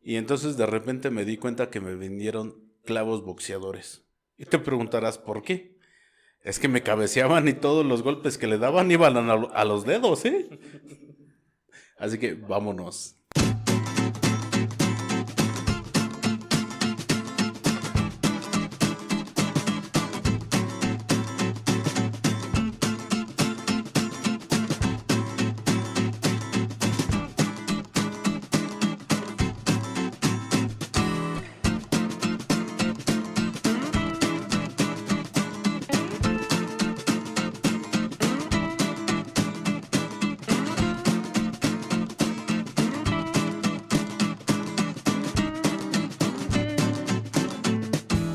Y entonces de repente me di cuenta que me vendieron clavos boxeadores. Y te preguntarás, ¿por qué? Es que me cabeceaban y todos los golpes que le daban iban a los dedos, ¿eh? Así que vámonos.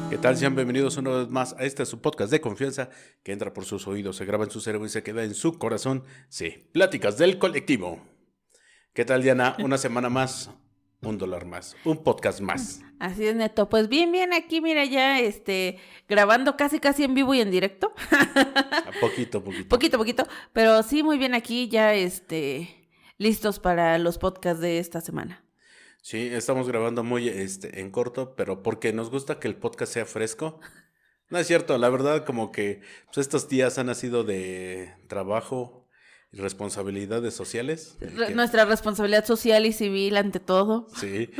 ¿Qué tal? Sean bienvenidos una vez más a este su podcast de confianza que entra por sus oídos, se graba en su cerebro y se queda en su corazón. Sí, Pláticas del Colectivo. ¿Qué tal, Diana? Una semana más, $1 más, un podcast más. Así es, Neto. Pues bien, aquí mira ya, grabando casi en vivo y en directo. Poquito. Poquito, pero sí, muy bien aquí ya, listos para los podcasts de esta semana. Sí, estamos grabando muy en corto, pero porque nos gusta que el podcast sea fresco. No es cierto, la verdad como que pues, estos días han sido de trabajo y responsabilidades sociales. Nuestra responsabilidad social y civil ante todo. Sí,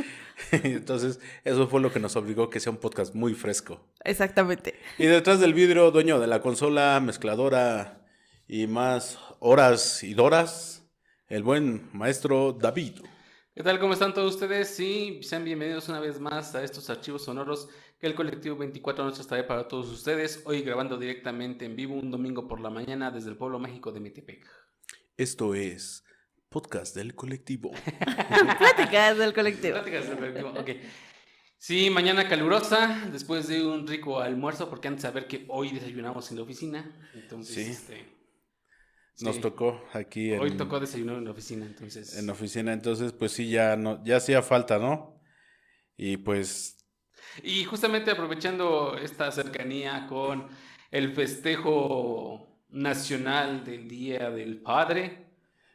entonces eso fue lo que nos obligó que sea un podcast muy fresco. Exactamente. Y detrás del vidrio, dueño de la consola, mezcladora y más horas y doras, el buen maestro David. ¿Qué tal? ¿Cómo están todos ustedes? Sí, sean bienvenidos una vez más a estos archivos sonoros que el colectivo 24 Noches trae para todos ustedes. Hoy grabando directamente en vivo un domingo por la mañana desde el pueblo mágico de Metepec. Esto es Podcast del Colectivo. Pláticas del colectivo. Pláticas del colectivo, ok. Sí, mañana calurosa, después de un rico almuerzo, porque antes de saber que hoy desayunamos en la oficina. Entonces, Sí. Nos tocó aquí hoy tocó desayunar en la oficina, entonces. En la oficina, entonces pues sí, ya hacía falta, ¿no? Y pues... Y justamente aprovechando esta cercanía con el festejo nacional del Día del Padre.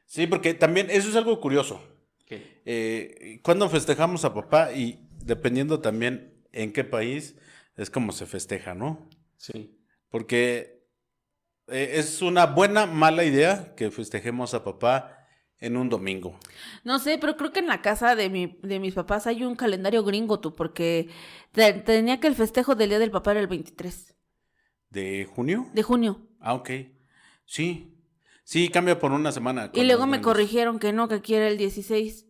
Sí, porque también eso es algo curioso. ¿Qué? Cuando festejamos a papá y dependiendo también en qué país es como se festeja, ¿no? Sí. Porque es una mala idea que festejemos a papá en un domingo. No sé, pero creo que en la casa de mis papás hay un calendario gringo, porque tenía que el festejo del Día del Papá era el 23. ¿De junio? De junio. Ah, ok. Sí, cambia por una semana. Y luego me corrigieron que no, que aquí era el 16.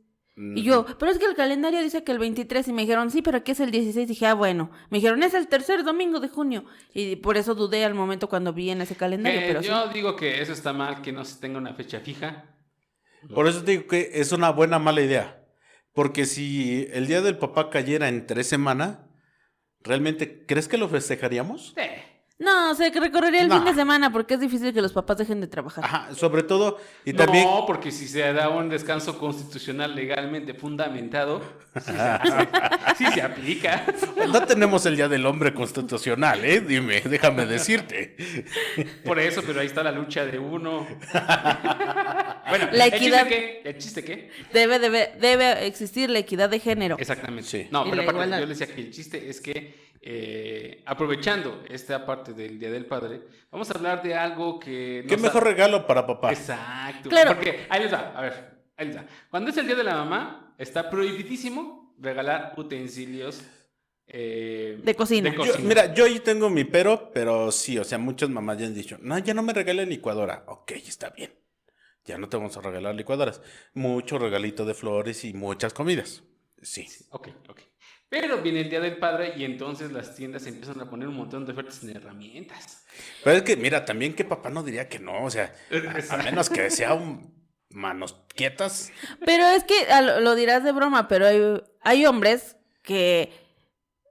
Y yo, pero es que el calendario dice que el 23, y me dijeron, sí, pero aquí es el 16, dije, bueno, me dijeron, es el tercer domingo de junio, y por eso dudé al momento cuando vi en ese calendario, pero yo sí. digo que eso está mal, que no se tenga una fecha fija. Por eso te digo que es una mala idea, porque si el Día del Papá cayera en 3 semanas, ¿realmente crees que lo festejaríamos? No, se recorrería el fin de semana porque es difícil que los papás dejen de trabajar. Ajá, sobre todo, y también... No, porque si se da un descanso constitucional legalmente fundamentado, sí se aplica. No tenemos el Día del Hombre Constitucional, dime, déjame decirte. Por eso, pero ahí está la lucha de uno. Bueno, La equidad. ¿El chiste qué? Debe existir la equidad de género. Exactamente. Sí. No, Y pero la aparte, igualdad. yo les decía que el chiste es que aprovechando esta parte del Día del Padre, vamos a hablar de algo que... ¿Qué mejor regalo para papá? Exacto. Claro. Porque ahí les va, a ver, ahí les va. Cuando es el Día de la Mamá, está prohibidísimo regalar utensilios De cocina. Yo ahí tengo mi pero sí, o sea, muchas mamás ya han dicho, no, ya no me regalen licuadora. Ok, está bien. Ya no te vamos a regalar licuadoras. Mucho regalito de flores y muchas comidas. Sí. Ok. Pero viene el Día del Padre y entonces las tiendas empiezan a poner un montón de ofertas en herramientas. Pero es que, mira, también que papá no diría que no, o sea, a menos que sea manos quietas. Pero es que lo dirás de broma, pero hay hombres que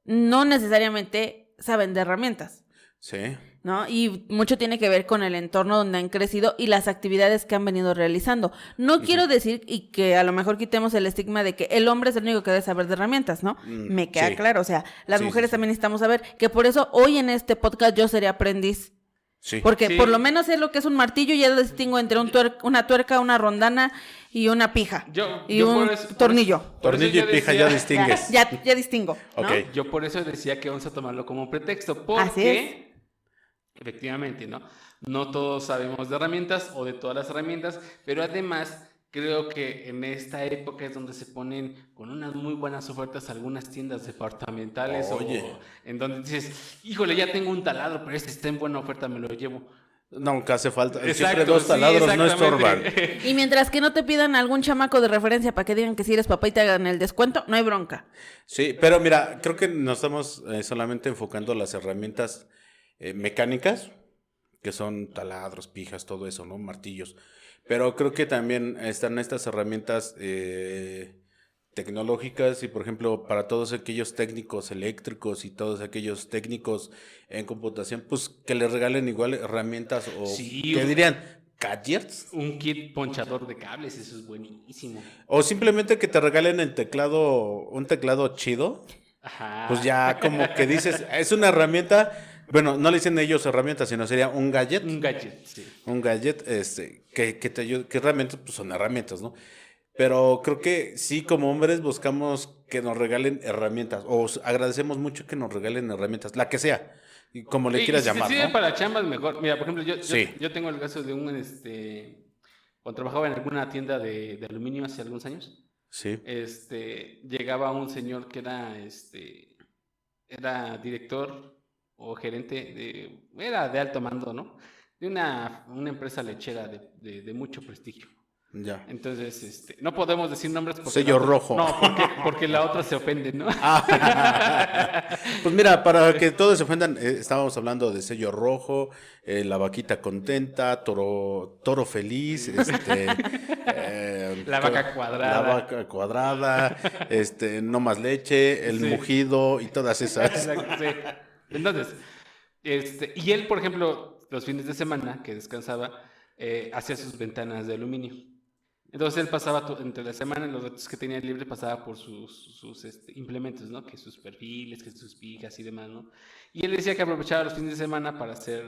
no necesariamente saben de herramientas, Sí. ¿no? Y mucho tiene que ver con el entorno donde han crecido y las actividades que han venido realizando. No quiero decir, y que a lo mejor quitemos el estigma de que el hombre es el único que debe saber de herramientas, ¿no? Me queda sí. claro, o sea, las Sí, mujeres sí. también necesitamos saber, que por eso hoy en este podcast yo seré aprendiz. Sí. Porque Sí. por lo menos sé lo que es un martillo, ya distingo entre una tuerca, una rondana, y una pija. Y yo un tornillo. Tornillo y pija ya distingues. Ya distingo, ¿no? Ok. Yo por eso decía que vamos a tomarlo como pretexto, Así porque efectivamente, ¿no? No todos sabemos de herramientas o de todas las herramientas, pero además creo que en esta época es donde se ponen con unas muy buenas ofertas algunas tiendas departamentales Oye. o en donde dices, híjole, ya tengo un taladro, pero este está en buena oferta, me lo llevo. Nunca hace falta. Siempre Exacto, dos sí, taladros no estorban. exactamente. Y mientras que no te pidan algún chamaco de referencia para que digan que si eres papá y te hagan el descuento, no hay bronca. Sí, pero mira, creo que nos estamos solamente enfocando las herramientas mecánicas, que son taladros, pijas, todo eso, ¿no? Martillos. Pero creo que también están estas herramientas tecnológicas y, por ejemplo, para todos aquellos técnicos eléctricos y todos aquellos técnicos en computación, pues que les regalen igual herramientas o, Sí, ¿qué dirían? Gadgets. Un kit ponchador de cables, eso es buenísimo. O simplemente que te regalen el teclado, un teclado chido. Ajá. Pues ya como que dices, es una herramienta, bueno, no le dicen ellos herramienta, sino sería un gadget. Un gadget, sí. Un gadget, que te ayude, que herramientas, pues son herramientas, ¿no? Pero creo que sí, como hombres buscamos que nos regalen herramientas, o agradecemos mucho que nos regalen herramientas, la que sea, y como le quieras Y si llamar, te sirve ¿no? para chambas, mejor. Mira, por ejemplo, Sí. yo tengo el caso de cuando trabajaba en alguna tienda de aluminio hace algunos años, Sí, llegaba un señor que era director o gerente era de alto mando, ¿no? De una empresa lechera de mucho prestigio. ya. Entonces, no podemos decir nombres porque Sello rojo. No, porque la otra se ofende, ¿no? Pues mira, para que todos se ofendan, estábamos hablando de sello rojo, la vaquita contenta, toro feliz, La vaca cuadrada. la vaca cuadrada, no más leche, el Sí. mugido y todas esas. Exacto, sí. Entonces, y él, por ejemplo, los fines de semana que descansaba, hacía sus ventanas de aluminio. Entonces él pasaba entre la semana, en los ratos que tenía libre, pasaba por sus implementos, ¿no? Que sus perfiles, que sus pijas y demás, ¿no? Y él decía que aprovechaba los fines de semana para hacer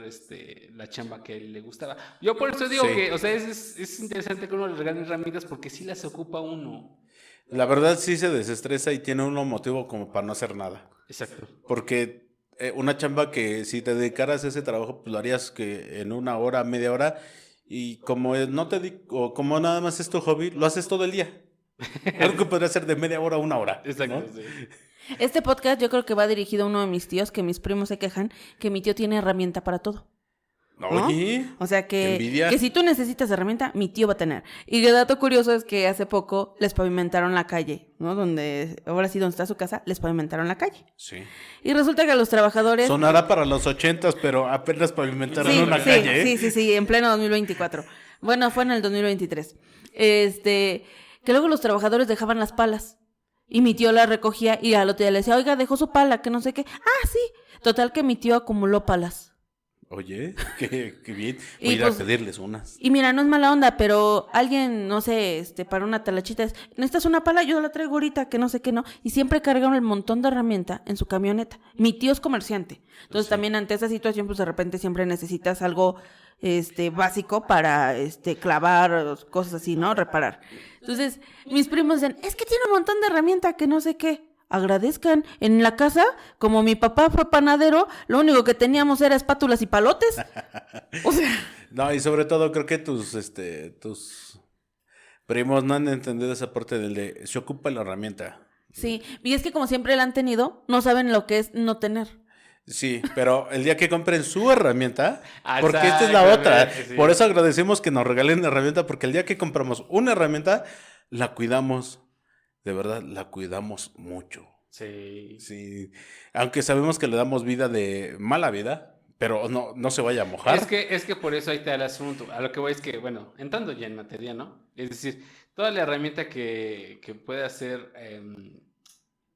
la chamba que a él le gustaba. Yo por eso digo Sí. que, o sea, es interesante que uno le regale herramientas porque sí las ocupa uno. La verdad sí se desestresa y tiene uno motivo como para no hacer nada. Exacto. Porque una chamba que si te dedicaras a ese trabajo, pues lo harías que en una hora, media hora. Y como no como nada más es tu hobby, lo haces todo el día. Algo que podría ser de media hora a una hora. Exacto, ¿no? sí. Este podcast yo creo que va dirigido a uno de mis tíos, que mis primos se quejan que mi tío tiene herramienta para todo. ¿no? Oye, O sea qué envidia. que si tú necesitas herramienta, mi tío va a tener. Y el dato curioso es que hace poco les pavimentaron la calle, ¿no? Ahora sí, donde está su casa, les pavimentaron la calle. Sí. Y resulta que a los trabajadores... Sonará para los 80s, pero apenas pavimentaron una calle. Sí, en pleno 2024. Bueno, fue en el 2023. Que luego los trabajadores dejaban las palas. Y mi tío la recogía y al otro día le decía, oiga, dejó su pala, que no sé qué. Ah, sí. Total que mi tío acumuló palas. Oye, qué bien. Y Voy a ir a pues- pedirles unas. Y mira, no es mala onda, pero alguien, no sé, para una talachita es, ¿necesitas una pala? Yo la traigo ahorita, que no sé qué no. Y siempre cargaron el montón de herramienta en su camioneta. Mi tío es comerciante. Entonces también ante esa situación, pues de repente siempre necesitas algo, básico para, clavar, cosas así, ¿no? Reparar. Entonces, mis primos dicen, es que tiene un montón de herramienta, que no sé qué. Agradezcan. En la casa, como mi papá fue panadero, lo único que teníamos era espátulas y palotes. O sea... No, y sobre todo creo que tus primos no han entendido esa parte del de se ocupa la herramienta. Sí, y es que como siempre la han tenido, no saben lo que es no tener. Sí, pero el día que compren su herramienta, porque esta es la otra. Exactamente, sí. Por eso agradecemos que nos regalen herramienta, porque el día que compramos una herramienta, la cuidamos. De verdad, la cuidamos mucho. Sí. Sí, aunque sabemos que le damos vida de mala vida, pero no se vaya a mojar. Es que por eso ahí está el asunto. A lo que voy es que, bueno, entrando ya en materia, ¿no? Es decir, toda la herramienta que pueda ser,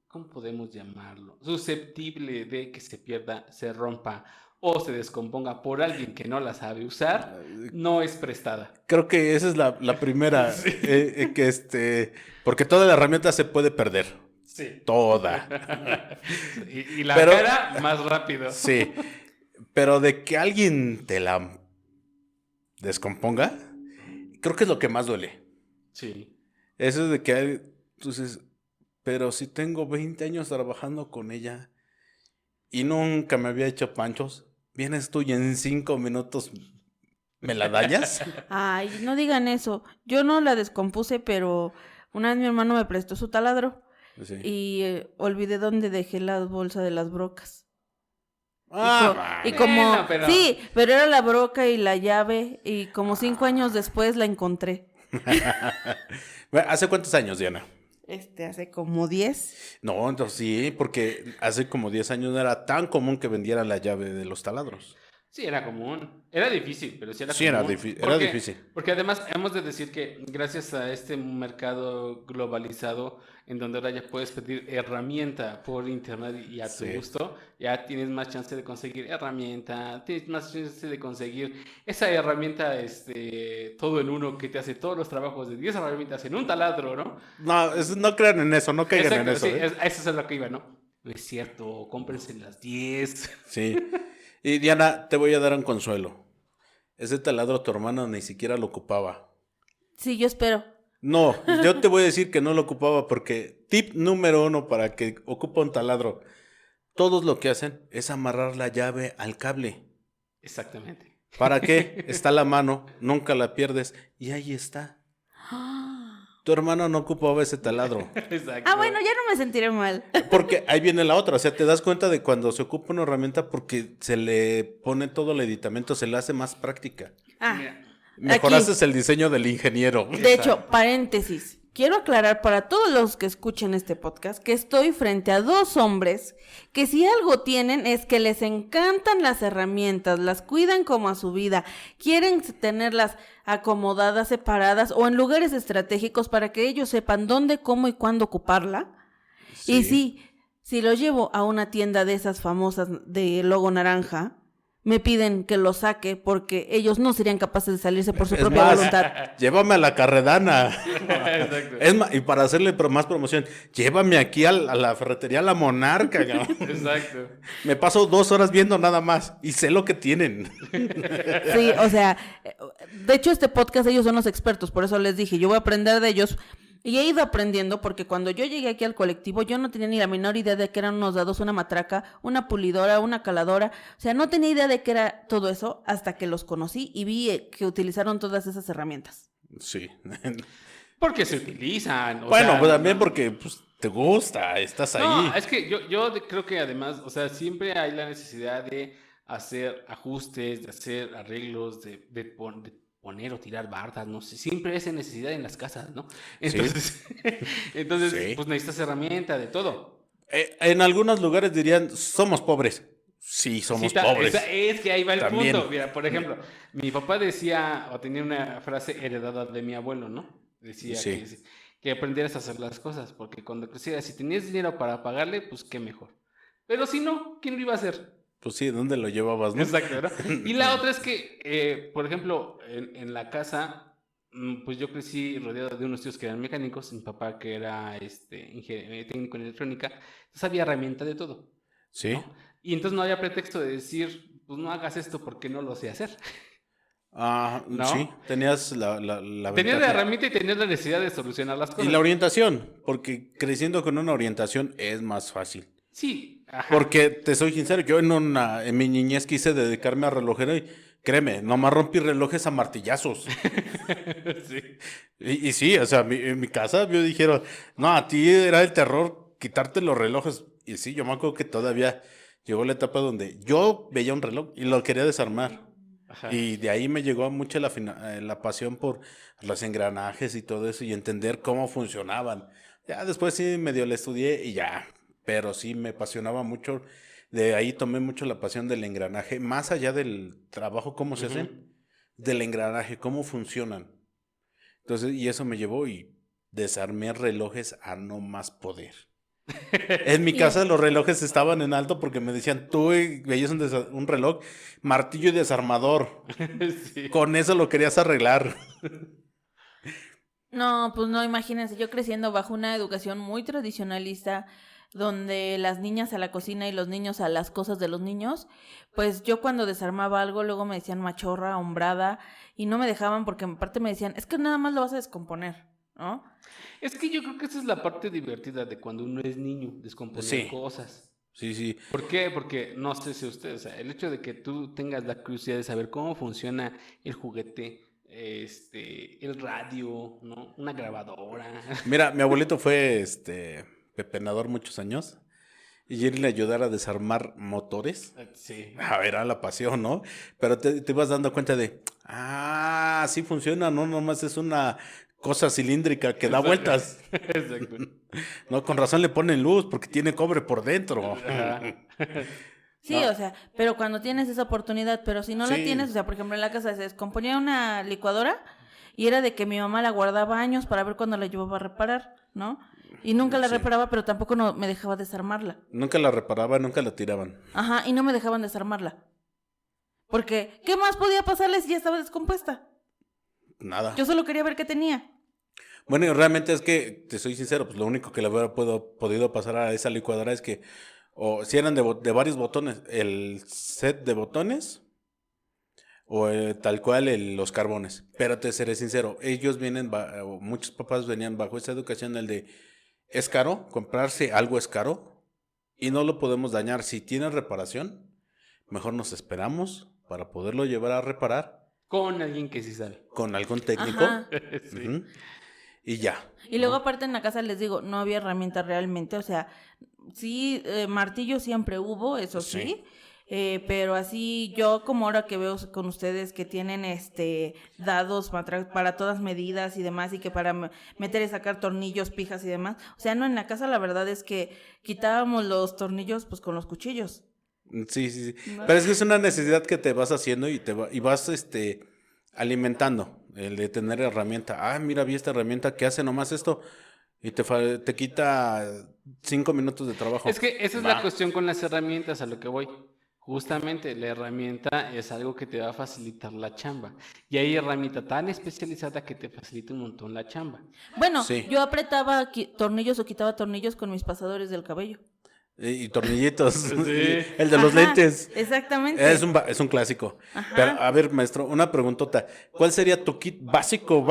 ¿cómo podemos llamarlo? Susceptible de que se pierda, se rompa o se descomponga por alguien que no la sabe usar, no es prestada. Creo que esa es la primera, porque toda la herramienta se puede perder. Sí. Toda. Y la Pero- cara más rápido. Sí. Pero de que alguien te la descomponga, creo que es lo que más duele. Sí. Eso es de que hay, entonces, pero si tengo 20 años trabajando con ella y nunca me había hecho panchos, vienes tú y en 5 minutos me la dañas. Ay, no digan eso. Yo no la descompuse, pero una vez mi hermano me prestó su taladro Sí. y olvidé dónde dejé la bolsa de las brocas. Y Bueno. como, Bueno, pero- sí, pero era la broca y la llave y como 5 años después la encontré. Bueno, ¿hace cuántos años, Diana? Hace como 10. No, entonces sí, porque hace como 10 años no era tan común que vendieran la llave de los taladros. Sí, era común. Era difícil, pero sí era Sí, común. era difícil. Porque además hemos de decir que gracias a este mercado globalizado, en donde ahora ya puedes pedir herramienta por internet y a tu Sí. gusto, ya tienes más chance de conseguir herramienta, tienes más chance de conseguir esa herramienta, todo en uno que te hace todos los trabajos de 10 herramientas en un taladro, ¿no? No, no crean en eso, no caigan en Exacto, eso. sí, ¿eh? eso es lo que iba, ¿no? No es cierto, cómprense las 10. Sí. Y Diana, te voy a dar un consuelo. Ese taladro tu hermano ni siquiera lo ocupaba. Sí, yo espero. No, yo te voy a decir que no lo ocupaba porque tip número 1 para que ocupa un taladro. Todos lo que hacen es amarrar la llave al cable. Exactamente. ¿Para qué? Está a la mano, nunca la pierdes y ahí está. Tu hermano no ocupaba ese taladro. Exacto. Ah, bueno, ya no me sentiré mal. Porque ahí viene la otra, o sea, te das cuenta de cuando se ocupa una herramienta porque se le pone todo el aditamento, se le hace más práctica. Ah, Mira, Mejoraste el diseño del ingeniero. de hecho, paréntesis. Quiero aclarar para todos los que escuchen este podcast que estoy frente a 2 hombres que si algo tienen es que les encantan las herramientas, las cuidan como a su vida, quieren tenerlas acomodadas, separadas o en lugares estratégicos para que ellos sepan dónde, cómo y cuándo ocuparla. Y sí, si lo llevo a una tienda de esas famosas de logo naranja, me piden que lo saque porque ellos no serían capaces de salirse por su Es propia más, voluntad. llévame a la carredana. Exacto. Es más, y para hacerle más promoción, llévame aquí a la ferretería La Monarca. cabrón. Exacto. Me paso 2 horas viendo nada más y sé lo que tienen. Sí, o sea, de hecho este podcast ellos son los expertos, por eso les dije, yo voy a aprender de ellos y he ido aprendiendo porque cuando yo llegué aquí al colectivo yo no tenía ni la menor idea de que eran unos dados, una matraca, una pulidora, una caladora, o sea, no tenía idea de qué era todo eso hasta que los conocí y vi que utilizaron todas esas herramientas. Sí. Porque se utilizan. o Bueno, sea, pues también porque pues, te gusta, estás ahí. No, es que yo creo que además, o sea, siempre hay la necesidad de hacer ajustes, de hacer arreglos, de poner o tirar bardas, no sé, siempre hay esa necesidad en las casas, ¿no? Sí. Entonces, Sí. pues necesitas herramienta de todo. En algunos lugares dirían, somos pobres. Sí, somos Sí, pobres. es que ahí va el También. punto. Mira, por ejemplo, mi papá decía, o tenía una frase heredada de mi abuelo, ¿no? Decía Sí. que aprendieras a hacer las cosas, porque cuando crecieras, si tenías dinero para pagarle, pues qué mejor. Pero si no, ¿quién lo iba a hacer? Pues sí, ¿dónde lo llevabas, no? Exacto, ¿no? Y la otra es que, por ejemplo, en la casa, pues yo crecí rodeado de unos tíos que eran mecánicos, mi papá que era técnico en electrónica, entonces había herramienta de todo, Sí. ¿no? Y entonces no había pretexto de decir, pues no hagas esto porque no lo sé hacer. Ah, ¿No? sí, tenías la Tenías la ventaja. herramienta y tenías la necesidad de solucionar las Y cosas. la orientación, porque creciendo con una orientación es más fácil. Sí, ajá. Porque te soy sincero, yo en mi niñez quise dedicarme a relojero y créeme, nomás rompí relojes a martillazos. Sí. Y sí, o sea, en mi casa me dijeron, no, a ti era el terror quitarte los relojes. Y sí, yo me acuerdo que todavía llegó la etapa donde yo veía un reloj y lo quería desarmar. Ajá. Y de ahí me llegó mucho la pasión por los engranajes y todo eso y entender cómo funcionaban. Ya después sí medio le estudié y ya, pero sí me apasionaba mucho. De ahí tomé mucho la pasión del engranaje, más allá del trabajo, cómo se Ujú. hacen, del engranaje, cómo funcionan. Entonces, y eso me llevó y desarmé relojes a no más poder. En mi casa los relojes estaban en alto porque me decían, tú veías un reloj, martillo y desarmador. Sí. Con eso lo querías arreglar. No, pues no, imagínense, yo creciendo bajo una educación muy tradicionalista, donde las niñas a la cocina y los niños a las cosas de los niños, pues yo cuando desarmaba algo, luego me decían machorra, hombrada, y no me dejaban porque aparte me decían, es que nada más lo vas a descomponer. ¿no? Es que yo creo que esa es la parte divertida de cuando uno es niño, descomponer Sí. cosas. Sí. ¿Por qué? Porque no sé si ustedes, o sea, el hecho de que tú tengas la curiosidad de saber cómo funciona el juguete, el radio, ¿no? Una grabadora. Mira, mi abuelito fue pepenador muchos años y irle a ayudar a desarmar motores. Sí. A ver, era la pasión, ¿no? Pero te vas dando cuenta de, sí funciona, no nomás es una cosa cilíndrica que da Exacto. vueltas. Exacto. No, con razón le ponen luz porque tiene cobre por dentro. Ajá. Sí, No. o sea, pero cuando tienes esa oportunidad, pero si no la Sí. tienes, o sea, por ejemplo, en la casa se descomponía una licuadora y era de que mi mamá la guardaba años para ver cuándo la llevaba a reparar, ¿no? Y nunca la Sí. reparaba, pero tampoco no me dejaba desarmarla. Nunca la reparaban, nunca la tiraban. Ajá, y no me dejaban desarmarla. Porque, ¿qué más podía pasarle si ya estaba descompuesta? Nada. Yo solo quería ver qué tenía. Bueno, y realmente es que, te soy sincero, pues lo único que le hubiera podido pasar a esa licuadora es que, o si eran de varios botones, el set de botones, o tal cual los carbones. Pero te seré sincero, ellos vienen, o muchos papás venían bajo esa educación, el de, es caro, comprarse algo es caro, y no lo podemos dañar. Si tiene reparación, mejor nos esperamos para poderlo llevar a reparar Con alguien que sí sabe. con algún técnico. Ajá. Sí. Ujú, y ya. Y luego aparte en la casa les digo, no había herramientas realmente, o sea, sí, martillo siempre hubo, eso sí, Sí. pero así yo como ahora que veo con ustedes que tienen dados para todas medidas y demás y que para meter y sacar tornillos, pijas y demás, o sea, no, en la casa la verdad es que quitábamos los tornillos pues con los cuchillos. Sí. No. Pero es que es una necesidad que te vas haciendo y y vas alimentando el de tener herramienta. Mira, vi esta herramienta que hace nomás esto y te quita 5 minutos de trabajo. Es que esa es Va. la cuestión con las herramientas, a lo que voy. Justamente la herramienta es algo que te va a facilitar la chamba. Y hay herramienta tan especializada que te facilita un montón la chamba. Bueno, Sí. yo apretaba tornillos o quitaba tornillos con mis pasadores del cabello. Y tornillitos. Sí. El de los Ajá, lentes. Exactamente. Es un clásico. Ajá. Pero, a ver, maestro, una preguntota. ¿Cuál sería tu kit básico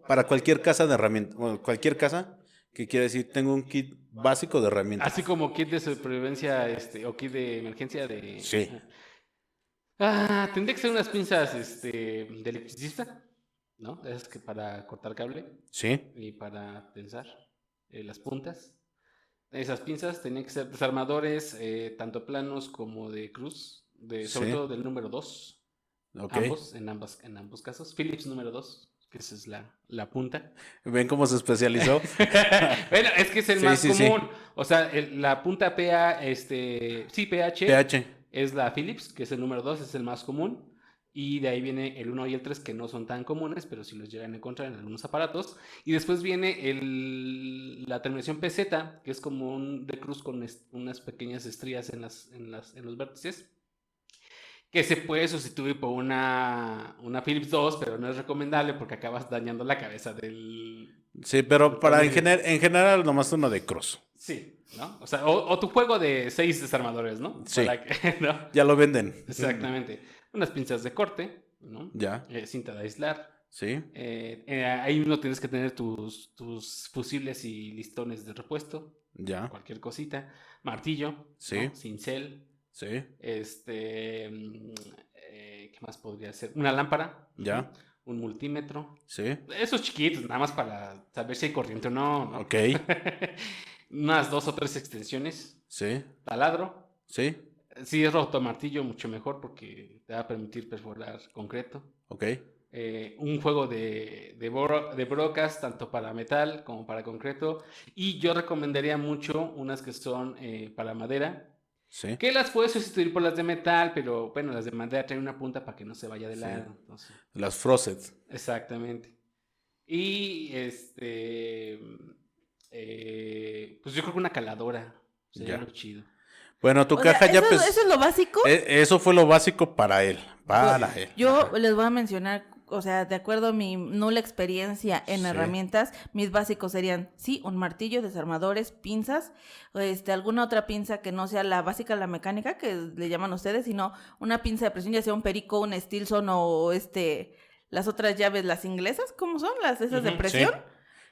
para cualquier casa de herramientas? Bueno, cualquier casa que quiere decir, tengo un kit básico de herramientas. Así como kit de supervivencia o kit de emergencia de... Sí. Tendría que ser unas pinzas de electricista, ¿no? Esas que para cortar cable Sí. y para tensar las puntas. Esas pinzas tenían que ser desarmadores tanto planos como de cruz, sobre Sí. todo del número 2. Ok. En ambos casos. Phillips número 2, que esa es la punta. ¿Ven cómo se especializó? Bueno, es que es el Sí, más sí, sí. común. O sea, la punta PH pH. es la Phillips, que es el número 2, es el más común. Y de ahí viene el 1 y el 3, que no son tan comunes, pero sí los llegan a encontrar en algunos aparatos. Y después viene la terminación PZ, que es como un de cruz con unas pequeñas estrías en los vértices, que se puede sustituir por una Philips 2, pero no es recomendable porque acabas dañando la cabeza del... Sí, pero en general nomás uno de cruz. Sí, ¿no? O sea, o tu juego de 6 desarmadores, ¿no? Sí. ¿No? Ya lo venden. Exactamente. Unas pinzas de corte, ¿no? Ya. Cinta de aislar. Sí. Ahí mismo tienes que tener tus fusibles y listones de repuesto. Ya. Cualquier cosita. Martillo. Sí. ¿no? Cincel. Sí. ¿Qué más podría ser? Una lámpara. Ya. Un multímetro. Sí. Esos chiquitos, nada más para saber si hay corriente o no, ¿no? Ok. Unas 2 o 3 extensiones. Sí. Taladro. Sí. Si es rotomartillo, mucho mejor porque te va a permitir perforar concreto. Ok. Un juego de brocas, tanto para metal como para concreto. Y yo recomendaría mucho unas que son para madera, Sí. que las puedes sustituir por las de metal, pero bueno, las de madera traen una punta para que no se vaya de Sí. lado. Entonces, Las Frosted. exactamente. Y pues yo creo que una caladora sería Ya. lo chido. Bueno, tu O sea, caja ya ¿eso es lo básico? Eso fue lo básico para él. Para él. Yo Ajá. les voy a mencionar, o sea, de acuerdo a mi nula experiencia en Sí. herramientas, mis básicos serían, sí, un martillo, desarmadores, pinzas, alguna otra pinza que no sea la básica, la mecánica, que le llaman ustedes, sino una pinza de presión, ya sea un perico, un Stilson o las otras llaves, las inglesas, ¿cómo son? Las esas de Ujú, presión.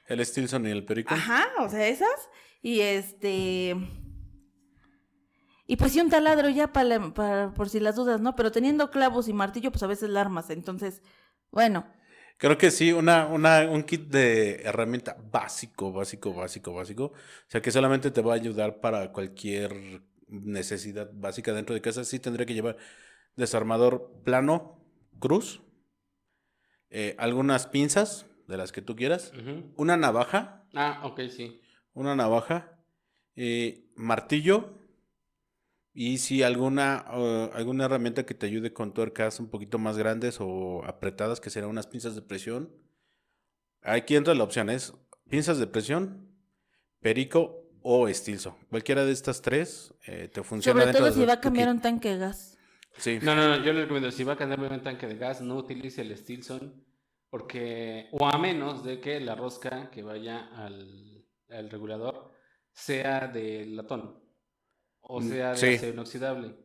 El Stilson y el Perico. Ajá, o sea, esas. Y y pues sí, un taladro ya por si las dudas, ¿no? Pero teniendo clavos y martillo, pues a veces la armas. Entonces, bueno. Creo que sí, un kit de herramienta básico. O sea, que solamente te va a ayudar para cualquier necesidad básica dentro de casa. Sí tendría que llevar desarmador plano, cruz, algunas pinzas de las que tú quieras, una navaja. Ah, ok, sí. Una navaja, martillo y si alguna herramienta que te ayude con tuercas un poquito más grandes o apretadas, que serán unas pinzas de presión. Aquí entra la opción, es pinzas de presión, Perico o Stilson. Cualquiera de estas tres te funciona. Sobre dentro todo de si va a tu cambiar kit. un tanque de gas. Sí. No, yo le recomiendo, si va a cambiar un tanque de gas, no utilice el Stilson, porque, o a menos de que la rosca que vaya al regulador sea de latón, o sea de Sí. acero inoxidable.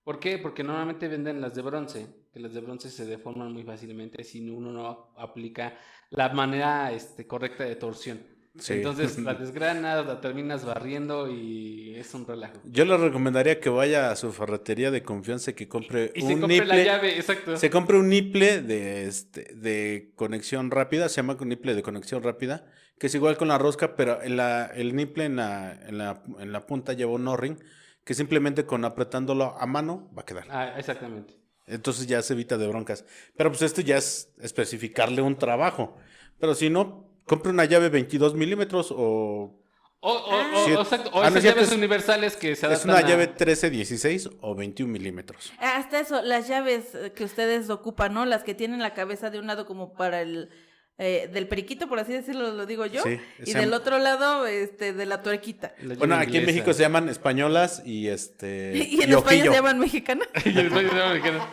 ¿Por qué? Porque normalmente venden las de bronce, que las de bronce se deforman muy fácilmente si uno no aplica la manera correcta de torsión. Sí. Entonces la desgranas, la terminas barriendo y es un relajo. Yo le recomendaría que vaya a su ferretería de confianza y que compre Y se un compre la niple. llave, exacto. Se compre un niple de conexión rápida, se llama niple de conexión rápida, que es igual con la rosca, pero el niple en la punta lleva un O-ring, que simplemente con apretándolo a mano va a quedar. Ah, exactamente. Entonces ya se evita de broncas. Pero pues esto ya es especificarle un trabajo. Pero si no, compre una llave 22 milímetros o... Exacto. O no, esas es cierto, llaves universales que se es adaptan una llave 13, 16 o 21 milímetros. Hasta eso, las llaves que ustedes ocupan, ¿no? Las que tienen la cabeza de un lado como para el... del periquito, por así decirlo, lo digo yo. Sí, y del otro lado, de la tuerquita. La llave Bueno, aquí en inglesa. México se llaman españolas y Y en y España ojillo. se llaman mexicana. Y el España se llama mexicano.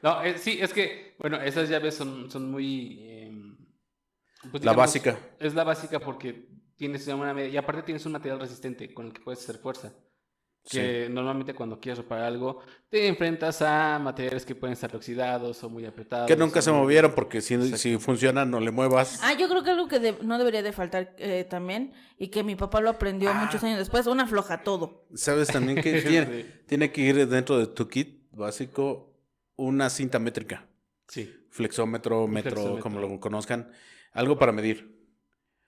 No, sí, es que, bueno, esas llaves son muy... pues, La digamos, básica. Es la básica porque tienes y aparte tienes un material resistente con el que puedes hacer fuerza. Que normalmente cuando quieres reparar algo, te enfrentas a materiales que pueden estar oxidados o muy apretados. Que nunca se o muy- movieron porque si Exacto. funciona no le muevas. Yo creo que algo que no debería de faltar también, y que mi papá lo aprendió muchos años después, una floja todo. ¿Sabes también que Sí. tiene que ir dentro de tu kit básico una cinta métrica? Sí. Flexómetro, metro, flexómetro. como lo conozcan. Algo para medir.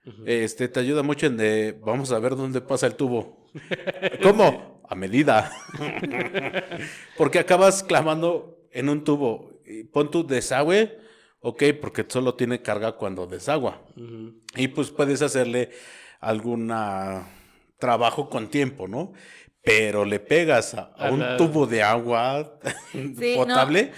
Ujú. Te ayuda mucho vamos a ver dónde pasa el tubo. ¿Cómo? A medida. Porque acabas clavando en un tubo. Pon tu desagüe, ok, porque solo tiene carga cuando desagua. Ujú. Y pues puedes hacerle algún trabajo con tiempo, ¿no? Pero le pegas a un tubo de agua Sí, potable,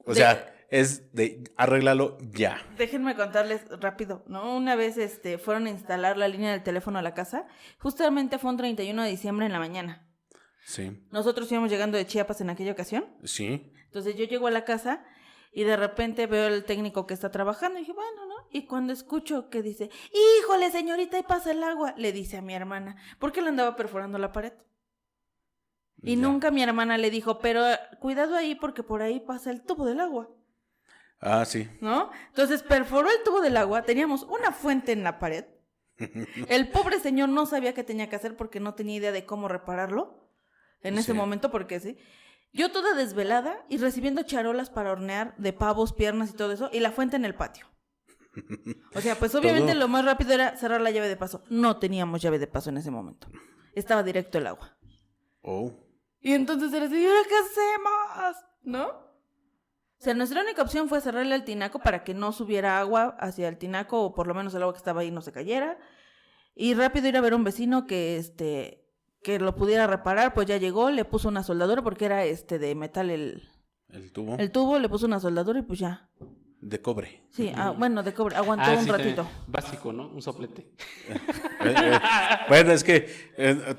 o De- sea, es de arréglalo ya. Déjenme contarles rápido, ¿no? Una vez fueron a instalar la línea del teléfono a la casa, justamente fue un 31 de diciembre en la mañana. Sí, Nosotros íbamos llegando de Chiapas en aquella ocasión, sí. entonces yo llego a la casa y de repente veo al técnico que está trabajando y dije, bueno, ¿no? Y cuando escucho que dice, híjole, señorita, ahí pasa el agua, le dice a mi hermana, porque le andaba perforando la pared. Y Ya. nunca mi hermana le dijo, pero cuidado ahí porque por ahí pasa el tubo del agua, Ah, sí. ¿no? Entonces perforó el tubo del agua, teníamos una fuente en la pared. El pobre señor no sabía qué tenía que hacer porque no tenía idea de cómo repararlo en ese Sí. momento, porque sí. Yo toda desvelada y recibiendo charolas para hornear de pavos, piernas y todo eso, y la fuente en el patio. O sea, pues obviamente Todo. lo más rápido era cerrar la llave de paso. No teníamos llave de paso en ese momento. Estaba directo el agua. Oh. Y entonces era así, ¿y ahora qué hacemos? ¿No? O sea, nuestra única opción fue cerrarle al tinaco para que no subiera agua hacia el tinaco, o por lo menos el agua que estaba ahí no se cayera. Y rápido ir a ver a un vecino que lo pudiera reparar, pues ya llegó, le puso una soldadura porque era de metal El tubo el tubo, le puso una soldadura y pues ya. de cobre. Sí, bueno, de cobre, aguantó un sí, ratito. también. Básico, ¿no? Un soplete. Bueno, es que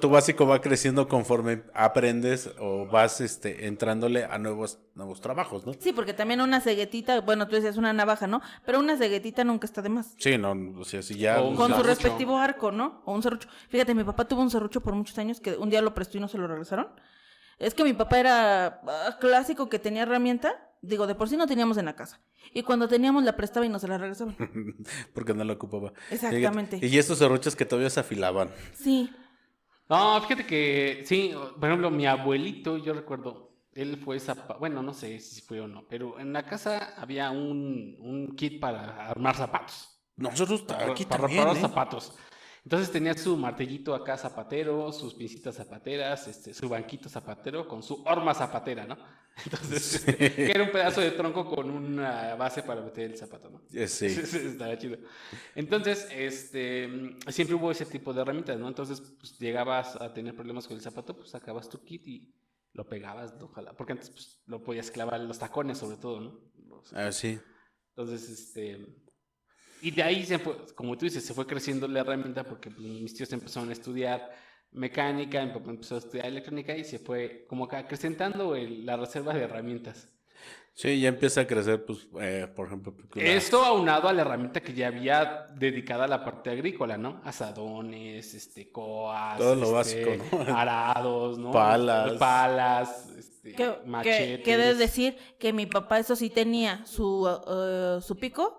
tu básico va creciendo conforme aprendes o vas entrándole a nuevos trabajos, ¿no? Sí, porque también una ceguetita, bueno, tú decías una navaja, ¿no? Pero una ceguetita nunca está de más. Sí, no, o sea, si ya... O un Con su serrucho. respectivo arco, ¿no? O un serrucho. Fíjate, mi papá tuvo un serrucho por muchos años que un día lo prestó y no se lo regresaron. Es que mi papá era clásico, que tenía herramienta Digo, de por sí no teníamos en la casa. Y cuando teníamos la prestaba y no se la regresaban. Porque no la ocupaba. Exactamente. Y estos serruchos que todavía se afilaban. Sí. No, fíjate que sí, por ejemplo, mi abuelito, yo recuerdo, él fue bueno, no sé si fue o no, pero en la casa había un kit para armar zapatos. Nosotros aquí Para también, reparar ¿eh? zapatos. Entonces tenía su martillito acá zapatero, sus pincitas zapateras, su banquito zapatero con su horma zapatera, ¿no? Entonces, que era un pedazo de tronco con una base para meter el zapato, ¿no? Sí. Estaba chido. Entonces, siempre hubo ese tipo de herramientas, ¿no? Entonces, pues llegabas a tener problemas con el zapato, pues sacabas tu kit y lo pegabas, ojalá, porque antes pues, lo podías clavar en los tacones sobre todo, ¿no? Sí. Entonces, y de ahí se fue, como tú dices, se fue creciendo la herramienta porque pues, mis tíos empezaron a estudiar mecánica, mi papá empezó a estudiar electrónica y se fue como que acrecentando la reserva de herramientas. Sí, ya empieza a crecer, pues, por ejemplo. Esto aunado a la herramienta que ya había dedicada a la parte agrícola, ¿no? Asadones, coas, Todo lo básico, ¿no? arados, ¿no? Palas. Machetes. Que de decir que mi papá eso sí tenía su pico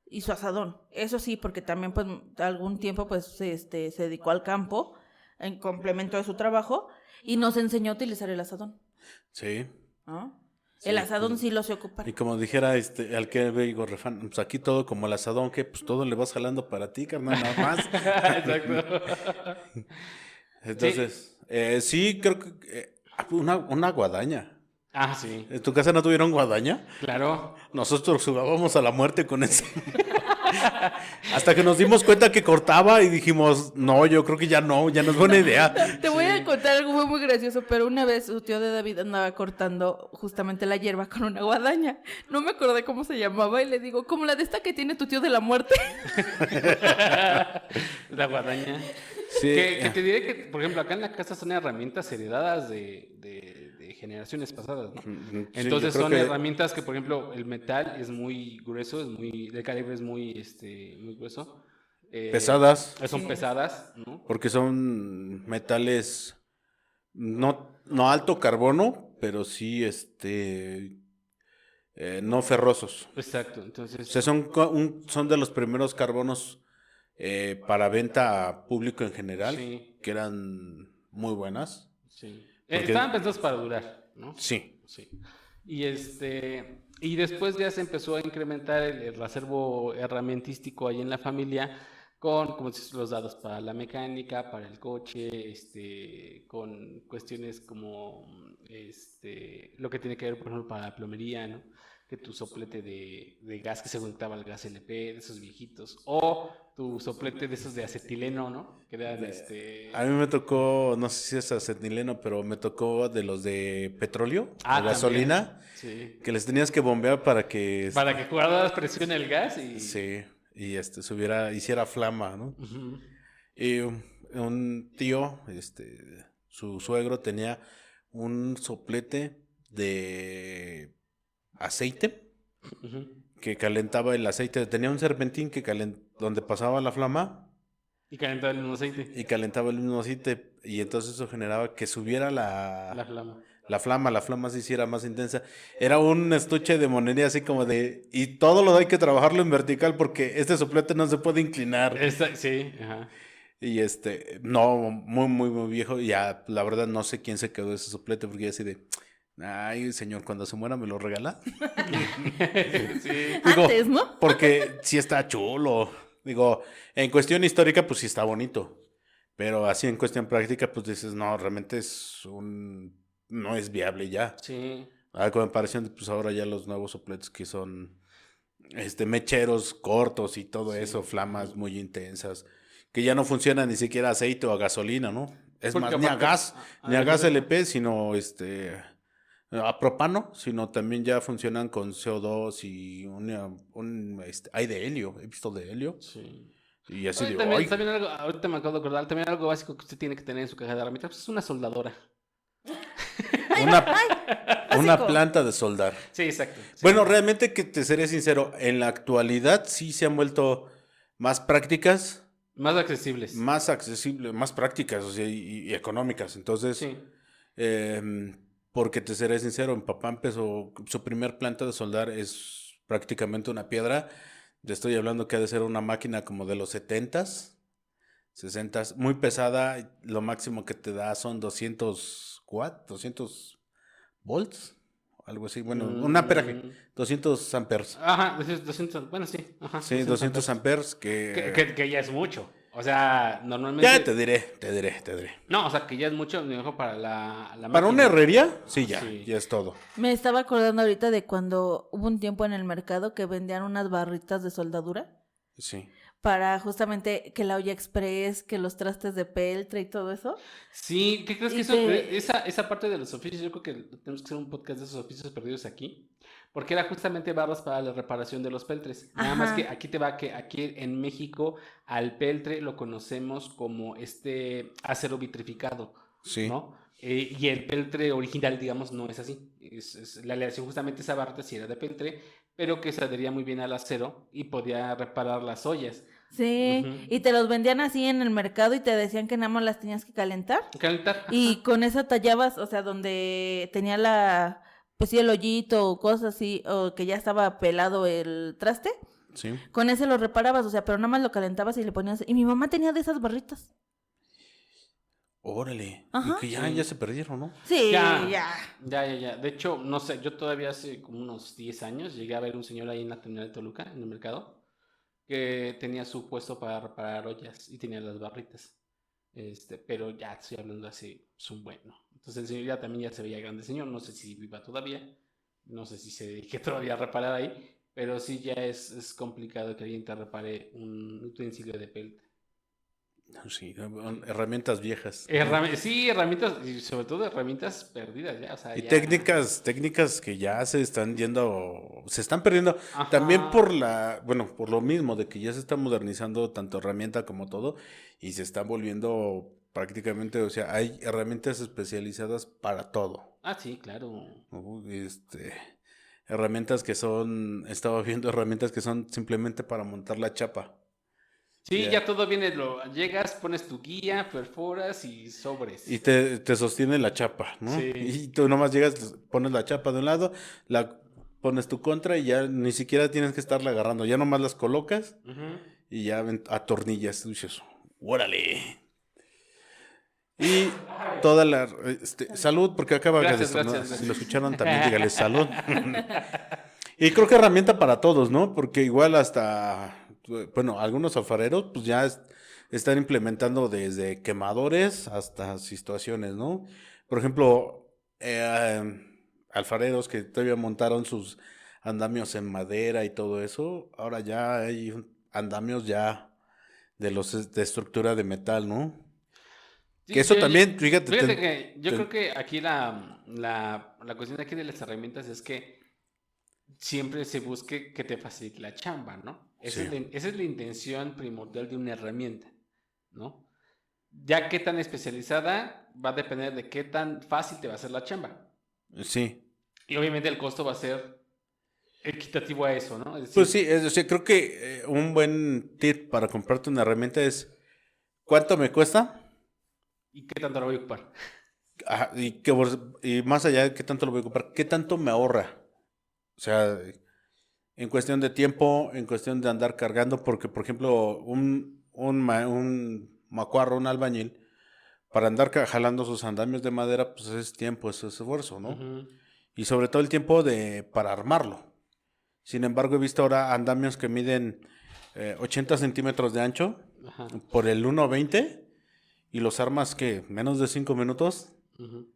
y su asadón. Eso sí, porque también pues algún tiempo pues se dedicó al campo en complemento de su trabajo y nos enseñó a utilizar el asadón. Sí. ¿No? Sí, el asadón pues, sí lo sé ocupar. Y como dijera al que digo, refán, pues aquí todo como el asadón, que pues todo le vas jalando para ti, carnal, nada más. Exacto. Entonces, sí, creo que una guadaña. Ah, sí. ¿En tu casa no tuvieron guadaña? Claro. Nosotros jugábamos a la muerte con eso. Hasta que nos dimos cuenta que cortaba y dijimos, no, yo creo que ya no es buena idea. Te voy a contar algo muy, muy gracioso, pero una vez su tío de David andaba cortando justamente la hierba con una guadaña. No me acordé cómo se llamaba y le digo, como la de esta que tiene tu tío de la muerte. La guadaña. Sí. Que te diré que, por ejemplo, acá en la casa son herramientas heredadas de generaciones pasadas, ¿no? Sí, Entonces yo creo son que herramientas que, por ejemplo, el metal es muy grueso, el calibre es muy grueso. pesadas, Son Sí. pesadas, ¿no? porque son metales no alto carbono, pero sí no ferrosos. Exacto, O entonces... sea, son de los primeros carbonos para venta a público en general, Sí. que eran muy buenas. Sí. Porque- Estaban pensados para durar, ¿no? Sí. Sí. Y después ya se empezó a incrementar el acervo herramientístico ahí en la familia con, como dices, los dados para la mecánica, para el coche, con cuestiones como lo que tiene que ver, por ejemplo, para la plomería, ¿no? Que tu soplete de gas que se conectaba al gas LP, de esos viejitos, o tu soplete de esos de acetileno, ¿no? Que eran A mí me tocó, no sé si es acetileno, pero me tocó de los de petróleo, de también. gasolina, Sí. que les tenías que bombear para que Para que guardaras presión el gas y... sí, y hiciera flama, ¿no? Ujú. Y un tío, su suegro tenía un soplete de aceite Ujú. que calentaba el aceite. Tenía un serpentín donde pasaba la flama Y calentaba el mismo aceite. y calentaba el mismo aceite. Y entonces eso generaba que subiera La flama. la flama se hiciera más intensa. Era un estuche de monería así como de... Y todo lo hay que trabajarlo en vertical porque este soplete no se puede inclinar. Sí, ajá. Y no, muy, muy, muy viejo. Y ya, la verdad, no sé quién se quedó ese soplete porque ya así de... Ay, señor, cuando se muera me lo regala. Sí. Digo, Antes, ¿no? porque sí está chulo. Digo, en cuestión histórica, pues sí está bonito. Pero así en cuestión práctica, pues dices, no, realmente no es viable ya. Sí. A comparación, pues ahora ya los nuevos sopletes que son mecheros cortos y todo Sí. eso, flamas muy intensas, que ya no funcionan ni siquiera a aceite o a gasolina, ¿no? Es Porque más, ni a aparte- gas, a- ni a a- gas LP, sino a propano, sino también ya funcionan con CO2 y hay de helio, he visto de helio, Sí. y así Oye, de, también, ¡ay! también algo, ahorita me acabo de acordar, también algo básico que usted tiene que tener en su caja de herramientas, pues es una soldadora. Una planta de soldar. Sí, exacto. Sí. Bueno, realmente que te seré sincero, en la actualidad sí se han vuelto más prácticas, Más accesibles. más accesibles, más prácticas, o sea, y económicas. Entonces, Sí. em, Porque te seré sincero, mi papá empezó, su primer planta de soldar es prácticamente una piedra. Te estoy hablando que ha de ser una máquina como de los 70s, 60s, muy pesada. Lo máximo que te da son 200 watts, 200 volts, algo así. Bueno, un amperaje, Mm, 200 amperes. ajá, 200, bueno, sí, ajá, Sí, 200 200 amperes. amperes Que ya es mucho. O sea, Ya normalmente... te diré. No, o sea, que ya es mucho, mejor para la Para una máquina. herrería, sí, ya, Sí. ya es todo. Me estaba acordando ahorita de cuando hubo un tiempo en el mercado que vendían unas barritas de soldadura Sí. para justamente que la olla express, que los trastes de peltre y todo eso. Sí, ¿qué crees que Y eso, te... esa parte de los oficios, yo creo que tenemos que hacer un podcast de esos oficios perdidos aquí, porque era justamente barras para la reparación de los peltres. Nada más que Ajá. aquí te va que aquí en México al peltre lo conocemos como este acero vitrificado, Sí. ¿no? Y el peltre original, digamos, no es así. La aleación justamente esa barra sí era de peltre, pero que se adhería muy bien al acero y podía reparar las ollas. Sí, Ujú. y te los vendían así en el mercado y te decían que nada más las tenías que calentar. Calentar, Y ajá. con eso tallabas, o sea, donde tenía la, pues sí, el hoyito o cosas así, o que ya estaba pelado el traste, Sí. con ese lo reparabas, o sea, pero nada más lo calentabas y le ponías. Y mi mamá tenía de esas barritas. Órale. Y Ajá. que ya Sí. se perdieron, ¿no? Sí, Ya, ya. ya. De hecho, no sé, yo todavía hace como unos 10 años llegué a ver un señor ahí en la terminal de Toluca, en el mercado, que tenía su puesto para reparar ollas y tenía las barritas. Pero ya estoy hablando hace es un bueno. Entonces el señor ya también ya se veía grande señor, no sé si viva todavía, no sé si se dedique todavía a reparar ahí, pero sí ya es complicado que alguien te repare un utensilio de peltre. Sí, herramientas viejas. Sí, herramientas, y sobre todo herramientas perdidas ya, o sea, Y ya. técnicas que ya se están se están perdiendo. También Ajá. bueno, por lo mismo de que ya se está modernizando tanto herramienta como todo y se están volviendo prácticamente, o sea, hay herramientas especializadas para todo, Ah, sí, claro. ¿no? Herramientas que estaba viendo herramientas que son simplemente para montar la chapa. Sí, Ya. ya todo viene, llegas, pones tu guía, perforas y Y sobres. te sostiene la chapa, ¿no? Sí. Y tú nomás llegas, pones la chapa de un lado, la pones tu contra y ya ni siquiera tienes que estarla agarrando. Ya nomás las colocas Ujú. y ya atornillas. Dices, órale. Y toda salud, porque acaba de Gracias, estornudar. gracias, Si lo gracias. escucharon también, dígale salud. Y creo que herramienta para todos, ¿no? Porque igual hasta, bueno, algunos alfareros pues ya están implementando desde quemadores hasta situaciones, ¿no? Por ejemplo, alfareros que todavía montaron sus andamios en madera y todo eso, ahora ya hay andamios ya de estructura de metal, ¿no? Que Sí, eso también, fíjate, fíjate que yo creo que aquí la cuestión aquí de las herramientas es que siempre se busque que te facilite la chamba, ¿no? sí, Esa es la intención primordial de una herramienta, ¿no? Ya qué tan especializada va a depender de qué tan fácil te va a hacer la chamba. sí. Y obviamente el costo va a ser equitativo a eso, ¿no? Es Pues sí, decir, o sea, creo que un buen tip para comprarte una herramienta es ¿cuánto me cuesta? ¿y qué tanto lo voy a ocupar? Ajá, y más allá de qué tanto lo voy a ocupar, ¿qué tanto me ahorra? O sea, en cuestión de tiempo, en cuestión de andar cargando, porque por ejemplo, un macuarro, un albañil, para andar jalando sus andamios de madera, pues es tiempo, es esfuerzo, ¿no? Ujú. Y sobre todo el tiempo para armarlo. Sin embargo, he visto ahora andamios que miden 80 centímetros de ancho Ajá. por el 1,20 y los armas que menos de 5 minutos Ujú.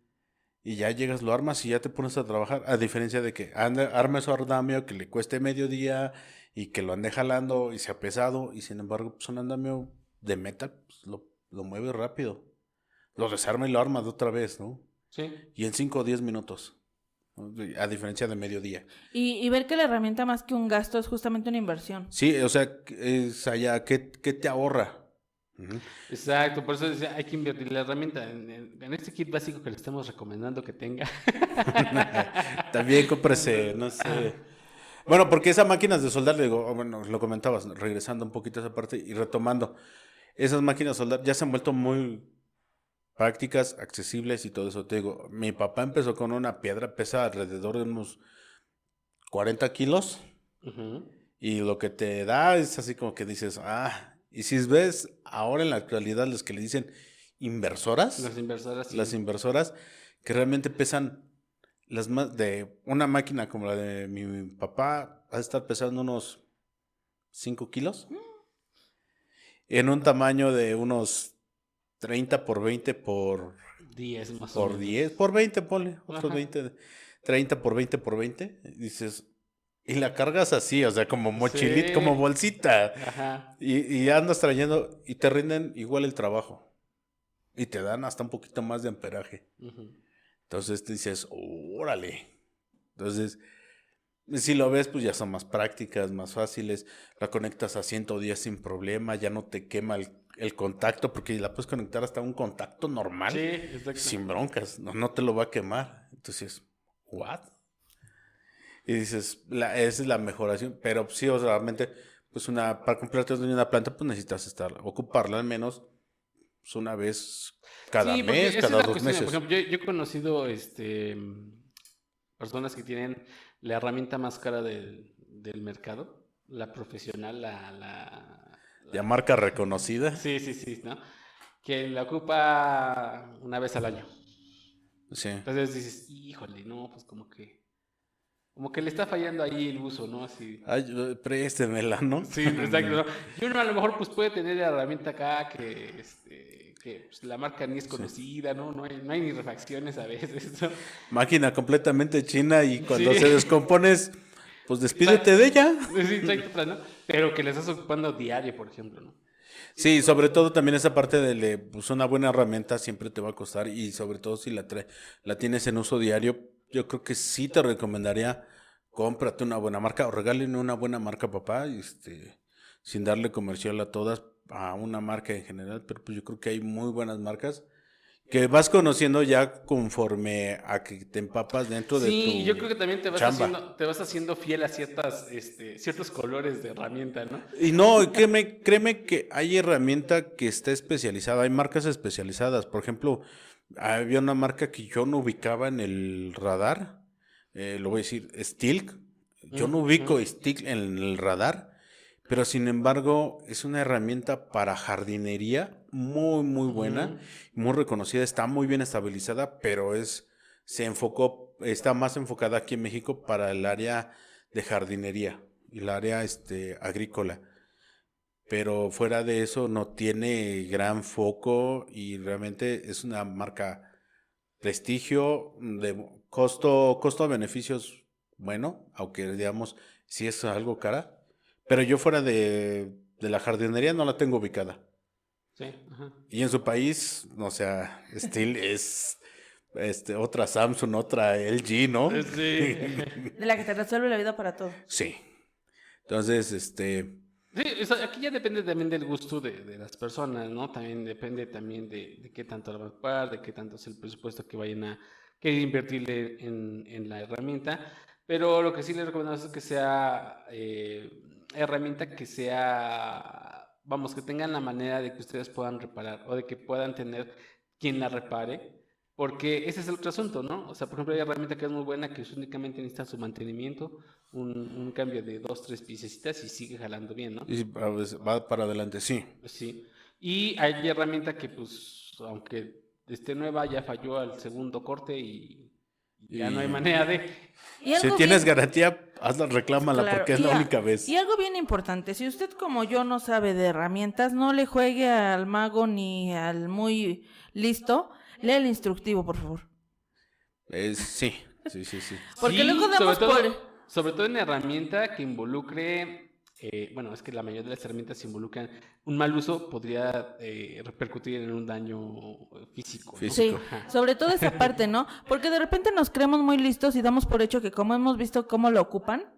y ya llegas, lo armas y ya te pones a trabajar. A diferencia de que arme su andamio que le cueste mediodía y que lo ande jalando y sea pesado y sin embargo, pues un andamio de metal pues, lo mueve rápido. Lo desarma y lo arma de otra vez, ¿no? Sí. Y en 5 o 10 minutos, ¿no? A diferencia de mediodía. Y ver que la herramienta más que un gasto es justamente una inversión. Sí, o sea, es allá, ¿qué te ahorra? Ujú. Exacto, por eso decía, hay que invertir la herramienta. En este kit básico que le estamos recomendando que tenga. También cómprese, no sé. Bueno, porque esas máquinas de soldar, le digo, bueno, lo comentabas, regresando un poquito a esa parte y retomando, esas máquinas de soldar ya se han vuelto muy, prácticas, accesibles y todo eso. Te digo, mi papá empezó con una piedra, pesa alrededor de unos 40 kilos. Ujú. Y lo que te da es así como que dices, y si ves ahora en la actualidad los que le dicen inversoras, Las inversoras, sí. las inversoras que realmente pesan de una máquina como la de mi papá, va a estar pesando unos 5 kilos, en un tamaño de unos 30 por 20 por 10 más o por menos. 10, por 20, ponle, otros Ajá. 20, 30 por 20 por 20, dices, y la cargas así, o sea, como mochilita, Sí. como bolsita, Ajá. y andas trayendo, y te rinden igual el trabajo, y te dan hasta un poquito más de amperaje. Ujú. Entonces te dices, órale. Entonces, si lo ves, pues ya son más prácticas, más fáciles, la conectas a 110 sin problema, ya no te quema el contacto, porque la puedes conectar hasta un contacto normal. Sí, exacto. Sin broncas, no te lo va a quemar. Entonces, ¿what? Y dices, esa es la mejoración, pero sí, o sea, realmente, pues para comprarte una planta, pues necesitas ocuparla al menos pues, una vez cada Sí, porque mes, esa es cada la 2 cuestión. Por meses. ejemplo, yo he conocido personas que tienen la herramienta más cara del mercado, la profesional, Ya marca reconocida. Sí, sí, sí, ¿no? Que la ocupa una vez al año. Sí. Entonces dices, híjole, no, pues como que le está fallando ahí el uso, ¿no? Así. Ay, préstemela, ¿no? Sí, exacto, ¿no? Y uno a lo mejor pues puede tener la herramienta acá que pues, la marca ni es conocida, ¿no? No hay ni refacciones a veces, ¿no? Máquina completamente china y cuando Sí. se descompones, pues despídete de ella. Sí, exacto, ¿no? Pero que le estás ocupando diario, por ejemplo, ¿no? Sí, sobre todo también esa parte pues una buena herramienta siempre te va a costar y sobre todo si la tienes en uso diario, yo creo que sí te recomendaría cómprate una buena marca o regalen una buena marca, papá, sin darle comercial a todas, a una marca en general, pero pues yo creo que hay muy buenas marcas que vas conociendo ya conforme a que te empapas dentro de Sí, y yo creo tu que también chamba. te vas haciendo fiel a ciertos colores de herramienta, ¿no? Y no, créeme que hay herramienta que está especializada, hay marcas especializadas. Por ejemplo, había una marca que yo no ubicaba en el radar, lo voy a decir, Stilk. Yo no ubico Ujú. Stilk en el radar, pero sin embargo es una herramienta para jardinería muy, muy buena, Ujú. muy reconocida, está muy bien estabilizada, pero está más enfocada aquí en México para el área de jardinería y el área agrícola. Pero fuera de eso no tiene gran foco y realmente es una marca prestigio de costo beneficios bueno, aunque digamos sí es algo cara, pero yo fuera de la jardinería no la tengo ubicada. Sí, ajá. Y en su país, o sea, Steel es otra Samsung, otra LG, ¿no? Sí. De la que te resuelve la vida para todo. Sí. Entonces, Sí, aquí ya depende también del gusto de las personas, ¿no? También depende también de qué tanto la van a ocupar, de qué tanto es el presupuesto que vayan a querer invertirle en la herramienta. Pero lo que sí les recomendamos es que sea herramienta que sea, vamos, que tengan la manera de que ustedes puedan reparar o de que puedan tener quien la repare. Porque ese es el otro asunto, ¿no? O sea, por ejemplo, hay herramienta que es muy buena que únicamente necesita su mantenimiento, un cambio de 2, 3 piececitas y sigue jalando bien, ¿no? y va para adelante, sí. Sí. Y hay herramienta que, pues, aunque esté nueva, ya falló al segundo corte y ya no hay Y manera de. Y si algo tienes bien, garantía, reglámala claro, porque es la única vez. y algo bien importante, si usted como yo no sabe de herramientas, no le juegue al mago ni al muy listo, lea el instructivo, por favor. Sí, sí, sí, sí. Porque luego Sí, damos sobre todo en herramienta que involucre, bueno, es que la mayoría de las herramientas involucran un mal uso, podría repercutir en un daño físico, ¿no? Sí, Físico. Ajá. sobre todo esa parte, ¿no? Porque de repente nos creemos muy listos y damos por hecho que como hemos visto cómo lo ocupan,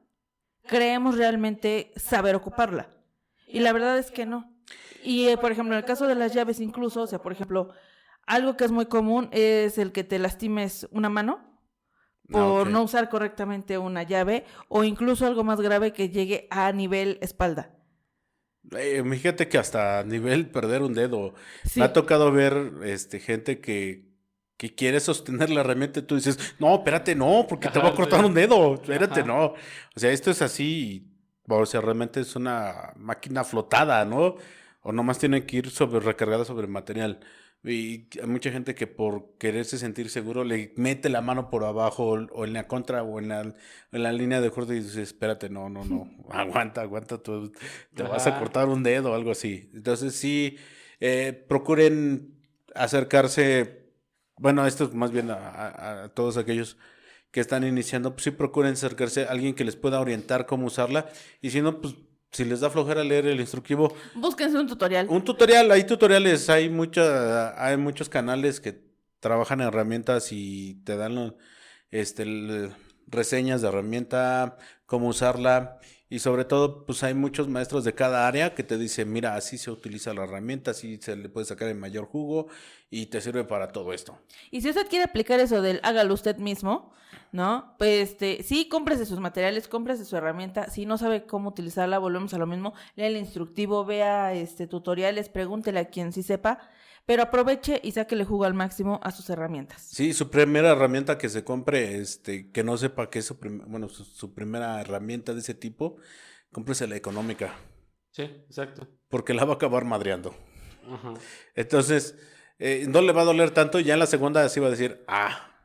creemos realmente saber ocuparla. Y la verdad es que no. Y por ejemplo, en el caso de las llaves incluso, o sea, por ejemplo, algo que es muy común es el que te lastimes una mano por Ok. no usar correctamente una llave o incluso algo más grave que llegue a nivel espalda. Fíjate que hasta a nivel perder un dedo. Sí. Me ha tocado ver gente que quiere sostener la herramienta y tú dices, no, espérate, no, porque te va a Ajá, cortar sí. un dedo. Espérate, Ajá. no. O sea, esto es así. O sea, realmente es una máquina flotada, ¿no? O nomás tienen que ir recargada sobre material. Y hay mucha gente que por quererse sentir seguro le mete la mano por abajo o en la contra o en la línea de corte y dices, espérate, no, no, no, aguanta, te vas a Ajá. cortar un dedo o algo así. Entonces sí, procuren acercarse, bueno, esto es más bien a todos aquellos que están iniciando, pues sí procuren acercarse a alguien que les pueda orientar cómo usarla y si no, pues si les da flojera leer el instructivo, Búsquense un tutorial. un tutorial, hay tutoriales, hay muchos canales que trabajan en herramientas y te dan reseñas de herramienta, cómo usarla y sobre todo pues hay muchos maestros de cada área que te dicen, mira, así se utiliza la herramienta, así se le puede sacar el mayor jugo y te sirve para todo esto. Y si usted quiere aplicar eso del hágalo usted mismo, ¿no? Pues sí, cómprese sus materiales, cómprese su herramienta. Si no sabe cómo utilizarla, volvemos a lo mismo. Lea el instructivo, vea tutoriales, pregúntele a quien sí sepa, pero aproveche y sáquele jugo al máximo a sus herramientas. Sí, su primera herramienta que se compre, que no sepa que es su primera herramienta de ese tipo, cómprese la económica, Sí, exacto. porque la va a acabar madreando. Ajá. Entonces, no le va a doler tanto, ya en la segunda sí va a decir,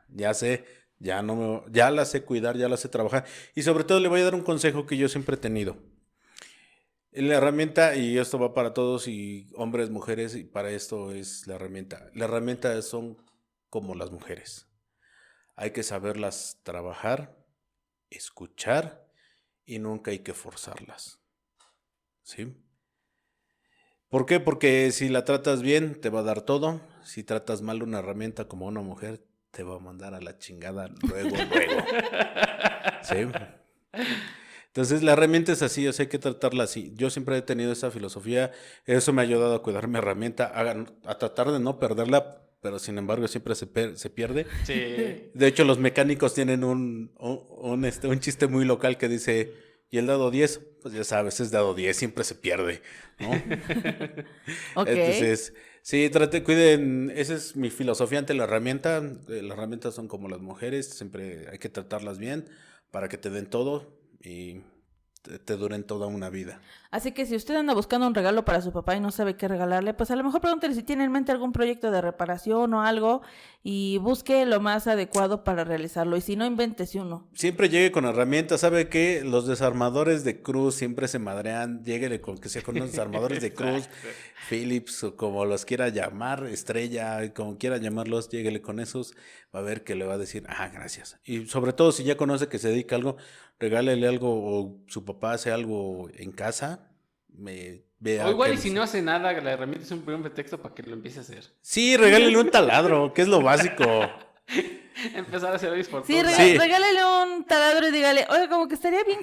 ya sé, ya la sé cuidar, ya la sé trabajar. Y sobre todo le voy a dar un consejo que yo siempre he tenido. La herramienta, y esto va para todos, y hombres, mujeres, y para esto es la herramienta. La herramienta son como las mujeres. Hay que saberlas trabajar, escuchar, y nunca hay que forzarlas. ¿Sí? ¿Por qué? Porque si la tratas bien, te va a dar todo. Si tratas mal una herramienta como una mujer, te va a mandar a la chingada luego. ¿Sí? Entonces la herramienta es así, o sea, hay que tratarla así. Yo siempre he tenido esa filosofía, eso me ha ayudado a cuidar mi herramienta, a tratar de no perderla, pero sin embargo siempre se pierde. Sí. De hecho, los mecánicos tienen un chiste muy local que dice, ¿y el dado 10? Pues ya sabes, es dado 10, siempre se pierde, ¿no? Ok. Entonces, sí, cuiden, esa es mi filosofía ante la herramienta. Las herramientas son como las mujeres, siempre hay que tratarlas bien para que te den todo y te duren toda una vida. Así que si usted anda buscando un regalo para su papá y no sabe qué regalarle, pues a lo mejor pregúntele si tiene en mente algún proyecto de reparación o algo y busque lo más adecuado para realizarlo. Y si no, invéntese uno. Siempre llegue con herramientas, ¿sabe qué? Los desarmadores de cruz siempre se madrean, lléguele con que sea con unos desarmadores de cruz, Exacto. Philips o como los quiera llamar, Estrella, como quiera llamarlos, lléguele con esos, va a ver que le va a decir, gracias. Y sobre todo si ya conoce que se dedica a algo, regálele algo o su papá hace algo en casa, O igual y si no hace nada, la herramienta es un buen pretexto para que lo empiece a hacer. Sí, regálele un taladro, que es lo básico. Empezar a hacer hoyos por Sí, todos Sí. regálele un taladro y dígale, oiga, como que estaría bien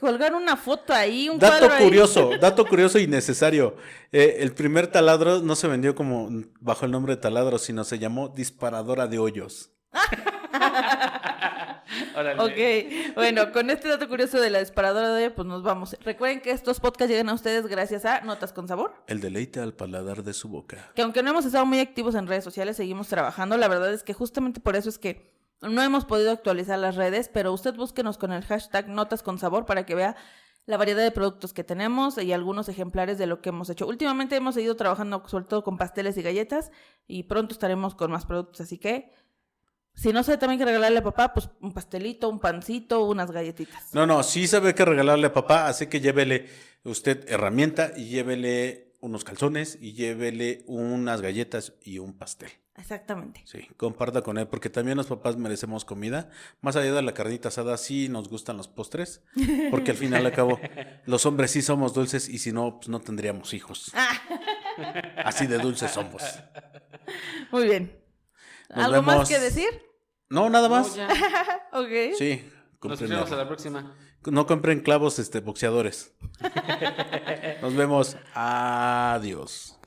colgar una foto ahí, un cuadro ahí. Dato curioso y necesario. El primer taladro no se vendió como bajo el nombre de taladro, sino se llamó disparadora de hoyos. Órale. Ok, bueno, con este dato curioso de la disparadora de hoy, pues nos vamos. Recuerden que estos podcasts llegan a ustedes gracias a Notas con Sabor. El deleite al paladar de su boca. Que aunque no hemos estado muy activos en redes sociales, seguimos trabajando. La verdad es que justamente por eso es que no hemos podido actualizar las redes, pero usted búsquenos con el hashtag Notas con Sabor para que vea la variedad de productos que tenemos y algunos ejemplares de lo que hemos hecho. Últimamente hemos seguido trabajando sobre todo con pasteles y galletas y pronto estaremos con más productos, así que si no sabe también qué regalarle a papá, pues un pastelito, un pancito, unas galletitas. No, sí sabe qué regalarle a papá, así que llévele usted herramienta y llévele unos calzones y llévele unas galletas y un pastel. Exactamente. Sí, comparta con él, porque también los papás merecemos comida. Más allá de la carnita asada, sí nos gustan los postres, porque al final y al cabo, los hombres sí somos dulces y si no, pues no tendríamos hijos. Así de dulces somos. Muy bien. Nos ¿Algo más vemos. que decir? No, nada No, más. ya. Ok. Sí, Nos vemos a la próxima. no compren clavos boxeadores. Nos vemos. Adiós.